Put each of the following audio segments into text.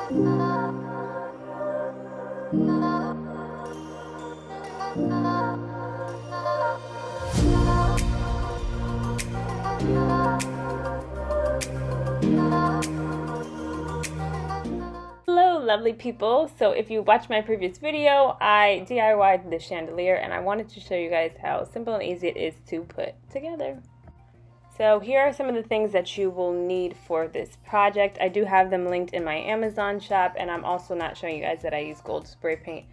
Hello lovely people, so if you watched my previous video, I DIY'd the chandelier and I wanted to show you guys how simple and easy it is to put together. So here are some of the things that you will need for this project. I do have them linked in my Amazon shop, and I'm also not showing you guys that I use gold spray paint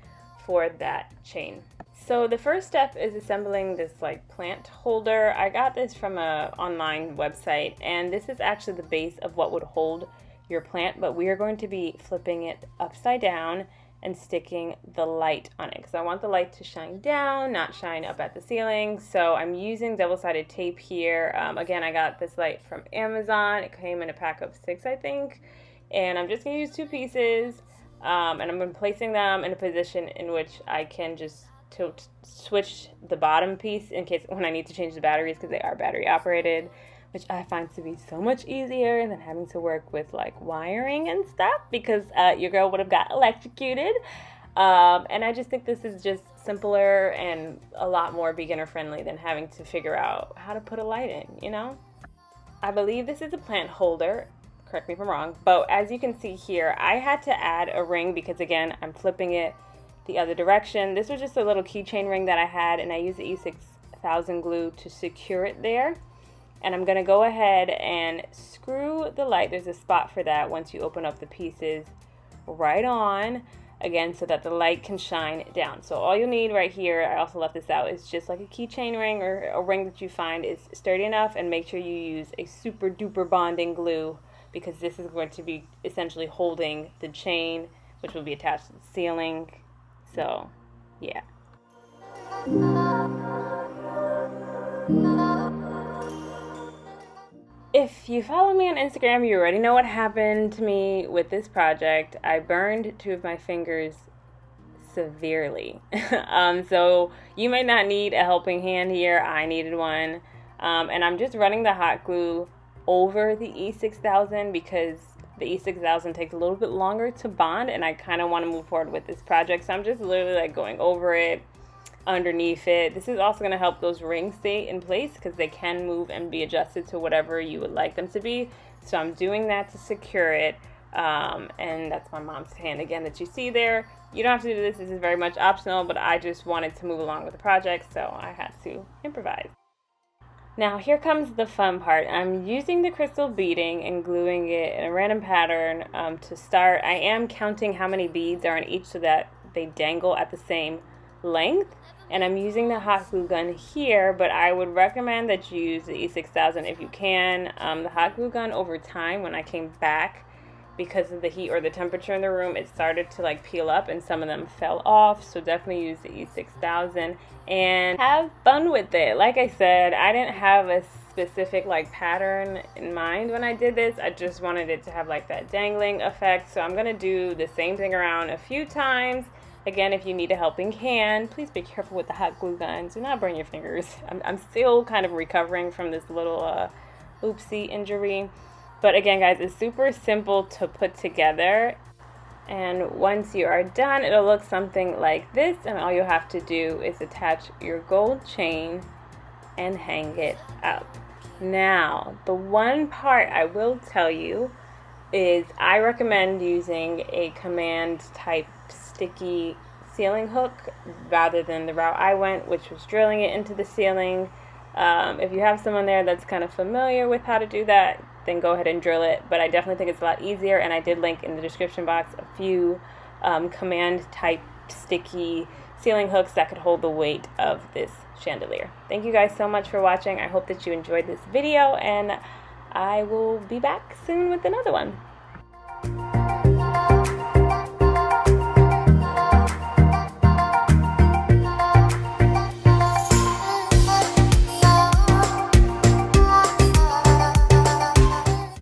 for that chain. So the first step is assembling this like plant holder. I got this from an online website, and this is actually the base of what would hold your plant, but we are going to be flipping it upside down and sticking the light on it because I want the light to shine down, not shine up at the ceiling. So I'm using double-sided tape here. Again, I got this light from Amazon. It came in a pack of 6, I think, and I'm just gonna use 2 pieces, and I'm gonna be placing them in a position in which I can just switch the bottom piece in case when I need to change the batteries, because they are battery operated, which I find to be so much easier than having to work with like wiring and stuff, because your girl would have got electrocuted. And I just think this is just simpler and a lot more beginner friendly than having to figure out how to put a light in, you know? I believe this is a plant holder, correct me if I'm wrong, but as you can see here, I had to add a ring because again, I'm flipping it the other direction. This was just a little keychain ring that I had, and I used the E6000 glue to secure it there. And I'm going to go ahead and screw the light, there's a spot for that once you open up the pieces, right on, again, so that the light can shine down. So all you'll need right here, I also left this out, is just like a keychain ring or a ring that you find is sturdy enough, and make sure you use a super duper bonding glue, because this is going to be essentially holding the chain, which will be attached to the ceiling. So, yeah. If you follow me on Instagram, you already know what happened to me with this project. I burned 2 of my fingers severely. So you might not need a helping hand here. I needed one. And I'm just running the hot glue over the E6000 because the E6000 takes a little bit longer to bond, and I kind of want to move forward with this project. So I'm just literally like going over it, underneath it. This is also going to help those rings stay in place because they can move and be adjusted to whatever you would like them to be. So I'm doing that to secure it, and that's my mom's hand again that you see there. You don't have to do this. This is very much optional, but I just wanted to move along with the project, so I had to improvise. Now here comes the fun part. I'm using the crystal beading and gluing it in a random pattern to start. I am counting how many beads are in each so that they dangle at the same length, and I'm using the hot glue gun here, but I would recommend that you use the E6000 if you can. The hot glue gun, over time, when I came back, because of the heat or the temperature in the room, it started to like peel up and some of them fell off. So definitely use the E6000 and have fun with it. Like I said, I didn't have a specific like pattern in mind when I did this. I just wanted it to have like that dangling effect. So I'm gonna do the same thing around a few times. Again, if you need a helping hand, please be careful with the hot glue gun. Do not burn your fingers. I'm still kind of recovering from this little oopsie injury. But again, guys, it's super simple to put together. And once you are done, it'll look something like this. And all you'll have to do is attach your gold chain and hang it up. Now, the one part I will tell you is I recommend using a command type sticky ceiling hook rather than the route I went, which was drilling it into the ceiling. If you have someone there that's kind of familiar with how to do that, then go ahead and drill it, but I definitely think it's a lot easier, and I did link in the description box a few command type sticky ceiling hooks that could hold the weight of this chandelier. Thank you guys so much for watching. I hope that you enjoyed this video, and I will be back soon with another one.